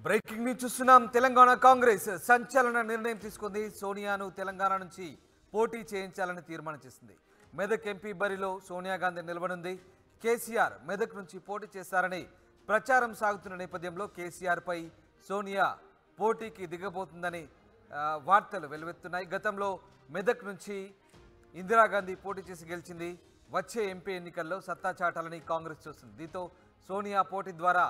Breaking news చూస్తున్నాం. తెలంగాణ కాంగ్రెస్ సంచలన నిర్ణయం తీసుకుంది. సోనియాను తెలంగాణ నుంచి పోటీ చేయించాలని తీర్మానం చేసింది. మెదక్ ఎంపీ బరిలో సోనియా గాంధీ నిలబడింది. కేసీఆర్ మెదక్ నుంచి పోటీ చేస్తారని ప్రచారం సాగుతున్న నేపథ్యంలో కేసీఆర్ పై సోనియా పోటీకి దిగబోతుందని వార్తలు వెలువెత్తున్నాయి. గతంలో మెదక్ నుంచి ఇందిరాగాంధీ పోటీ చేసి గెలిచింది. వచ్చే ఎంపీ ఎన్నికల్లో సత్తా చాటాలని కాంగ్రెస్ చూస్తుంది. దీంతో సోనియా పోటీ ద్వారా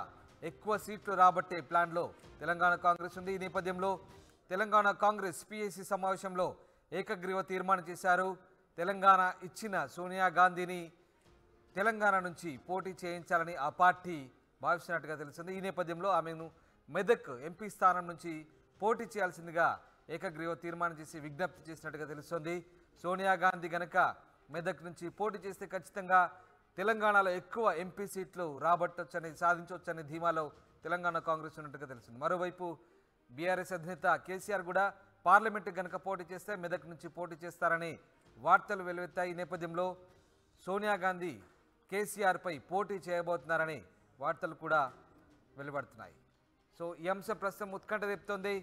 ఎక్కువ సీట్లు రాబట్టే ప్లాన్లో తెలంగాణ కాంగ్రెస్ ఉంది. ఈ నేపథ్యంలో తెలంగాణ కాంగ్రెస్ పిఎసి సమావేశంలో ఏకగ్రీవ తీర్మానం చేశారు. తెలంగాణ ఇచ్చిన సోనియా గాంధీని తెలంగాణ నుంచి పోటీ చేయించాలని ఆ పార్టీ భావిస్తున్నట్టుగా తెలుస్తుంది. ఈ నేపథ్యంలో ఆమెను మెదక్ ఎంపీ స్థానం నుంచి పోటీ చేయాల్సిందిగా ఏకగ్రీవ తీర్మానం చేసి విజ్ఞప్తి చేసినట్టుగా తెలుస్తుంది. సోనియా గాంధీ గనక మెదక్ నుంచి పోటీ చేస్తే ఖచ్చితంగా తెలంగాణలో ఎక్కువ ఎంపీ సీట్లు రాబట్టొచ్చని సాధించవచ్చని ధీమాలో తెలంగాణ కాంగ్రెస్ ఉన్నట్టుగా తెలుస్తుంది. మరోవైపు బీఆర్ఎస్ అధినేత కేసీఆర్ కూడా పార్లమెంటు గనక పోటీ చేస్తే మెదక్ నుంచి పోటీ చేస్తారని వార్తలు వెలువెత్తాయి. ఈ నేపథ్యంలో సోనియా గాంధీ కేసీఆర్పై పోటీ చేయబోతున్నారని వార్తలు కూడా వెలువడుతున్నాయి. సో ఈ అంశం ప్రస్తుతం ఉత్కంఠ రేపుతోంది.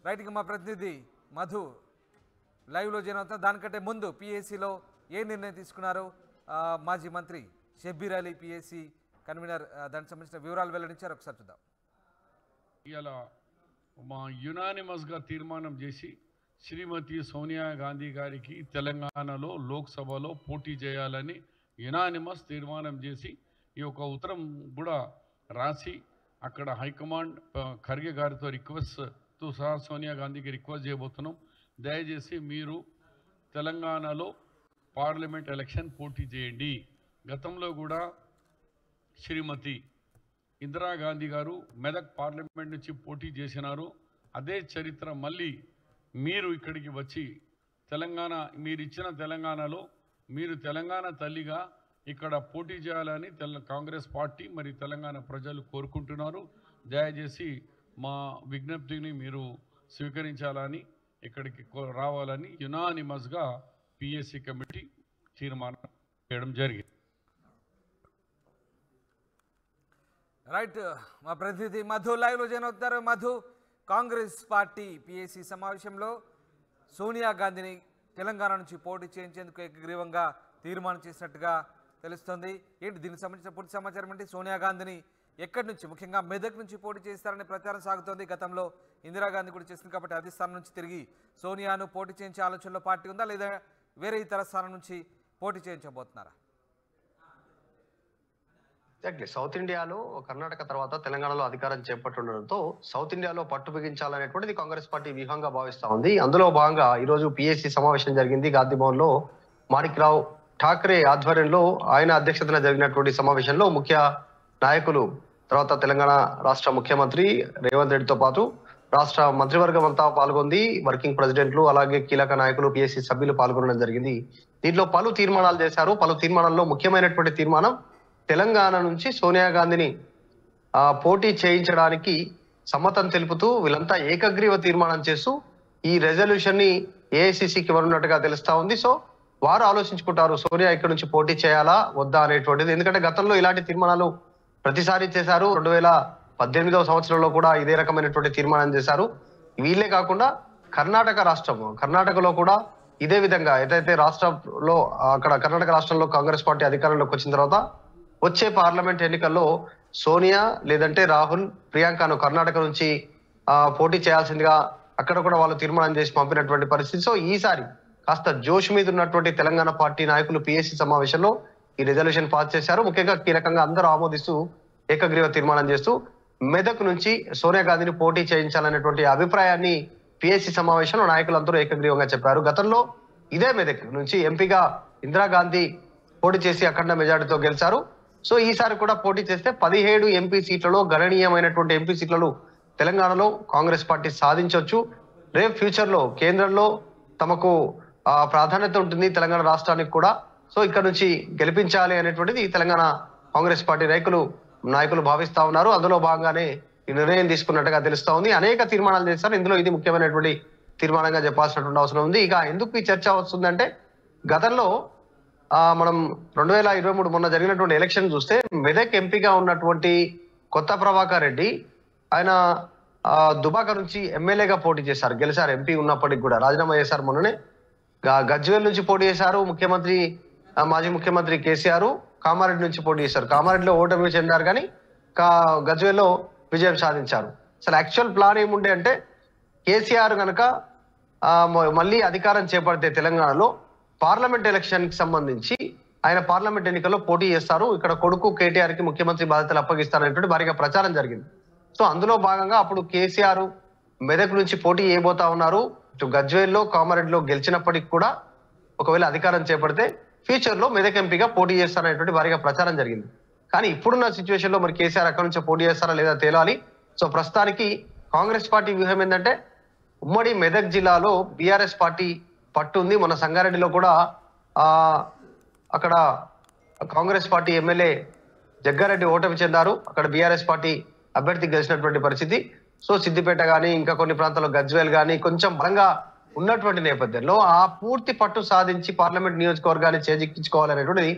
రైట్గా మా ప్రతినిధి మధు లైవ్లో జాయిన్ అవుతున్నారు. దానికంటే ముందు పిఎస్సిలో ఏ నిర్ణయం తీసుకున్నారో మాజీ మంత్రి షబ్బీర్ అలీ పిఎస్సి కన్వీనర్ దానికి సంబంధించిన వివరాలు వెల్లడించారు. ఒకసారి చూద్దాం. ఇలా మా యునానిమస్గా తీర్మానం చేసి శ్రీమతి సోనియా గాంధీ గారికి తెలంగాణలో లోక్సభలో పోటీ చేయాలని యునానిమస్ తీర్మానం చేసి ఈ యొక్క ఉత్తరం కూడా రాసి అక్కడ హైకమాండ్ ఖర్గే గారితో రిక్వెస్ట్తో సహా సోనియా గాంధీకి రిక్వెస్ట్ చేయబోతున్నాం. దయచేసి మీరు తెలంగాణలో పార్లమెంట్ ఎలక్షన్ పోటీ చేయండి. గతంలో కూడా శ్రీమతి ఇందిరాగాంధీ గారు మెదక్ పార్లమెంట్ నుంచి పోటీ చేసినారు. అదే చరిత్ర మళ్ళీ మీరు ఇక్కడికి వచ్చి తెలంగాణ మీరు ఇచ్చిన తెలంగాణలో మీరు తెలంగాణ తల్లిగా ఇక్కడ పోటీ చేయాలని కాంగ్రెస్ పార్టీ మరి తెలంగాణ ప్రజలు కోరుకుంటున్నారు. దయచేసి మా విజ్ఞప్తిని మీరు స్వీకరించాలని ఇక్కడికి రావాలని యునానిమస్గా పిఎస్సి కమిటీ తీర్మానం చేయడం జరిగింది. రైట్, మా ప్రతినిధి మధు లైవ్లో జాయిన్ అవుతారు. మధు, కాంగ్రెస్ పార్టీ పిఎస్సి సమావేశంలో సోనియా గాంధీని తెలంగాణ నుంచి పోటీ చేయించేందుకు ఏకగ్రీవంగా తీర్మానం చేసినట్టుగా తెలుస్తుంది. ఏంటి దీనికి సంబంధించిన పూర్తి సమాచారం ఏంటి? సోనియా గాంధీని ఎక్కడి నుంచి, ముఖ్యంగా మెదక్ నుంచి పోటీ చేస్తారనే ప్రచారం సాగుతోంది. గతంలో ఇందిరాగాంధీ కూడా చేసింది కాబట్టి అదే స్థానం నుంచి తిరిగి సోనియాను పోటీ చేయించే ఆలోచనలో పార్టీ ఉందా, లేదా వేరే ఇతర స్థానం నుంచి పోటీ చేయించబోతున్నారా? ఎగ్జాక్ట్లీ, సౌత్ ఇండియాలో కర్ణాటక తర్వాత తెలంగాణలో అధికారం చేపట్టుండడంతో సౌత్ ఇండియాలో పట్టు బిగించాలనేటువంటిది కాంగ్రెస్ పార్టీ వ్యూహంగా భావిస్తా ఉంది. అందులో భాగంగా ఈరోజు పిఎస్సి సమావేశం జరిగింది గాంధీ భవన్ లో. మాణిక్రావు ఠాక్రే ఆధ్వర్యంలో ఆయన అధ్యక్షతన జరిగినటువంటి సమావేశంలో ముఖ్య నాయకులు, తర్వాత తెలంగాణ రాష్ట్ర ముఖ్యమంత్రి రేవంత్ రెడ్డితో పాటు రాష్ట్ర మంత్రివర్గం అంతా పాల్గొంది. వర్కింగ్ ప్రెసిడెంట్లు అలాగే కీలక నాయకులు పిఎస్సి సభ్యులు పాల్గొనడం జరిగింది. దీంట్లో పలు తీర్మానాలు చేశారు. పలు తీర్మానాల్లో ముఖ్యమైనటువంటి తీర్మానం తెలంగాణ నుంచి సోనియా గాంధీని పోటీ చేయించడానికి సమ్మతం తెలుపుతూ వీళ్ళంతా ఏకగ్రీవ తీర్మానం చేస్తూ ఈ రెజల్యూషన్ ని ఏఐసిసికి ఇవ్వనున్నట్టుగా తెలుస్తా ఉంది. సో వారు ఆలోచించుకుంటారు సోనియా ఇక్కడ నుంచి పోటీ చేయాలా వద్దా అనేటువంటిది. ఎందుకంటే గతంలో ఇలాంటి తీర్మానాలు ప్రతిసారి చేశారు. 2018వ సంవత్సరంలో కూడా ఇదే రకమైనటువంటి తీర్మానం చేశారు. వీళ్ళే కాకుండా కర్ణాటకలో కూడా ఇదే విధంగా ఏదైతే రాష్ట్రంలో అక్కడ కర్ణాటక రాష్ట్రంలో కాంగ్రెస్ పార్టీ అధికారంలోకి వచ్చిన తర్వాత వచ్చే పార్లమెంట్ ఎన్నికల్లో సోనియా లేదంటే రాహుల్, ప్రియాంకను కర్ణాటక నుంచి పోటీ చేయాల్సిందిగా అక్కడ కూడా వాళ్ళు తీర్మానం చేసి పంపినటువంటి పరిస్థితి. సో ఈసారి కాస్త జోష్ మీద ఉన్నటువంటి తెలంగాణ పార్టీ నాయకులు పిఎస్సి సమావేశంలో ఈ రిజల్యూషన్ పాస్ చేశారు. ముఖ్యంగా కీలకంగా అందరూ ఆమోదిస్తూ ఏకగ్రీవ తీర్మానం చేస్తూ మెదక్ నుంచి సోనియా గాంధీని పోటీ చేయించాలనేటువంటి అభిప్రాయాన్ని పిఎస్సి సమావేశంలో నాయకులందరూ ఏకగ్రీవంగా చెప్పారు. గతంలో ఇదే మెదక్ నుంచి ఎంపీగా ఇందిరాగాంధీ పోటీ చేసి అఖండ మెజార్టీతో గెలిచారు. సో ఈసారి కూడా పోటీ చేస్తే 17 ఎంపీ సీట్లలో గణనీయమైనటువంటి ఎంపీ సీట్లను తెలంగాణలో కాంగ్రెస్ పార్టీ సాధించవచ్చు. రేపు ఫ్యూచర్ లో కేంద్రంలో తమకు ప్రాధాన్యత ఉంటుంది తెలంగాణ రాష్ట్రానికి కూడా. సో ఇక్కడ నుంచి గెలిపించాలి అనేటువంటిది తెలంగాణ కాంగ్రెస్ పార్టీ నాయకులు భావిస్తా ఉన్నారు. అందులో భాగంగానే ఈ నిర్ణయం తీసుకున్నట్టుగా తెలుస్తా ఉంది. అనేక తీర్మానాలు చేస్తారు. ఇందులో ఇది ముఖ్యమైనటువంటి తీర్మానంగా చెప్పాల్సినటువంటి అవసరం ఉంది. ఇక ఎందుకు ఈ చర్చ వస్తుందంటే గతంలో మనం 2023 మొన్న జరిగినటువంటి ఎలక్షన్ చూస్తే మెదక్ ఎంపీగా ఉన్నటువంటి కొత్త ప్రభాకర్ రెడ్డి ఆయన దుబాక నుంచి ఎమ్మెల్యేగా పోటీ చేశారు, గెలిచారు. ఎంపీ ఉన్నప్పటికి కూడా రాజీనామా చేశారు మొన్ననే. గజ్వేల్ నుంచి పోటీ చేశారు మాజీ ముఖ్యమంత్రి కేసీఆర్. కామారెడ్డి నుంచి పోటీ చేశారు. కామారెడ్డిలో ఓటమి చెందారు కానీ గజ్వేల్లో విజయం సాధించారు. అసలు యాక్చువల్ ప్లాన్ ఏముండే అంటే కేసీఆర్ కనుక మళ్ళీ అధికారం చేపడితే తెలంగాణలో పార్లమెంట్ ఎలక్షన్ కి సంబంధించి ఆయన పార్లమెంట్ ఎన్నికల్లో పోటీ చేస్తారు, ఇక్కడ కొడుకు కేటీఆర్ కి ముఖ్యమంత్రి బాధ్యతలు అప్పగిస్తారనేటువంటి భారీగా ప్రచారం జరిగింది. సో అందులో భాగంగా అప్పుడు కేసీఆర్ మెదక్ నుంచి పోటీ చేయబోతా ఉన్నారు. ఇటు గజ్వేల్లో కామారెడ్డిలో గెలిచినప్పటికి కూడా ఒకవేళ అధికారం చేపడితే ఫ్యూచర్ లో మెదక్ ఎంపీగా పోటీ చేస్తారనేటువంటి భారీగా ప్రచారం జరిగింది. కానీ ఇప్పుడున్న సిచ్యువేషన్ లో మరి కేసీఆర్ అక్కడి నుంచి పోటీ చేస్తారా లేదా తేలాలి. సో ప్రస్తుతానికి కాంగ్రెస్ పార్టీ వ్యూహం ఏంటంటే ఉమ్మడి మెదక్ జిల్లాలో బీఆర్ఎస్ పార్టీ పట్టు ఉంది. మన సంగారెడ్డిలో కూడా అక్కడ కాంగ్రెస్ పార్టీ ఎమ్మెల్యే జగ్గారెడ్డి ఓటమి చెందారు. అక్కడ బీఆర్ఎస్ పార్టీ అభ్యర్థి గెలిచినటువంటి పరిస్థితి. సో సిద్దిపేట కానీ ఇంకా కొన్ని ప్రాంతాల్లో గజ్వేల్ కానీ కొంచెం బలంగా ఉన్నటువంటి నేపథ్యంలో ఆ పూర్తి పట్టు సాధించి పార్లమెంట్ నియోజకవర్గాన్ని చేజిక్కించుకోవాలనేటువంటిది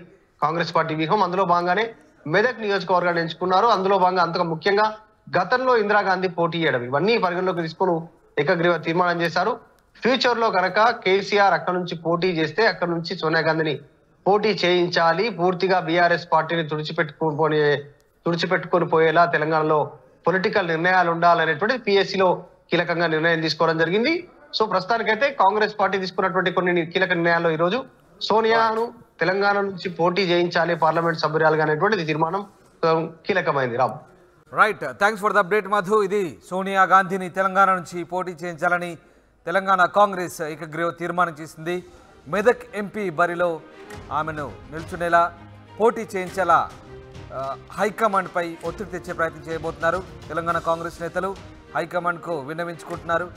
కాంగ్రెస్ పార్టీ వ్యూహం. అందులో భాగంగానే మెదక్ నియోజకవర్గాన్ని ఎంచుకున్నారు. అందులో భాగంగా అంతగా ముఖ్యంగా గతంలో ఇందిరాగాంధీ పోటీ చేయడం ఇవన్నీ పరిగణలోకి తీసుకుని ఏకగ్రీవ తీర్మానం చేశారు. ఫ్యూచర్ లో కనుక కేసీఆర్ అక్కడ నుంచి పోటీ చేస్తే అక్కడ నుంచి సోనియా గాంధీని పోటీ చేయించాలి, పూర్తిగా బీఆర్ఎస్ పార్టీని తుడిచిపెట్టుకొని పోయేలా తెలంగాణలో పొలిటికల్ నిర్ణయాలు ఉండాలనేటువంటి పిఎస్సిలో కీలకంగా నిర్ణయం తీసుకోవడం జరిగింది. సో ప్రస్తుతానికైతే కాంగ్రెస్ పార్టీ తీసుకున్నటువంటి కొన్ని కీలక నిర్ణయాల్లో ఈ రోజు సోనియాను తెలంగాణ నుంచి పోటీ చేయించాలి పార్లమెంట్ సభ్యురాలుగా అనేటువంటిది తీర్మానం కీలకమైంది. Ram right, thanks for the update Madhu. ఇది సోనియా గాంధీని తెలంగాణ నుంచి పోటీ చేయించాలని తెలంగాణ కాంగ్రెస్ ఏకగ్రీవ తీర్మానం చేసింది. మెదక్ ఎంపీ బరిలో ఆమెను నిల్చునేలా పోటీ చేయించేలా హైకమాండ్పై ఒత్తిడి తెచ్చే ప్రయత్నం చేయబోతున్నారు తెలంగాణ కాంగ్రెస్ నేతలు. హైకమాండ్కు విన్నవించుకుంటున్నారు.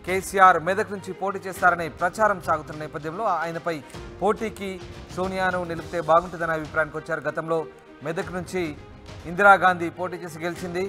కేసీఆర్ మెదక్ నుంచి పోటీ చేస్తారనే ప్రచారం సాగుతున్న నేపథ్యంలో ఆయనపై పోటీకి సోనియాను నిలిపితే బాగుంటుందనే అభిప్రాయానికి వచ్చారు. గతంలో మెదక్ నుంచి ఇందిరాగాంధీ పోటీ చేసి గెలిచింది.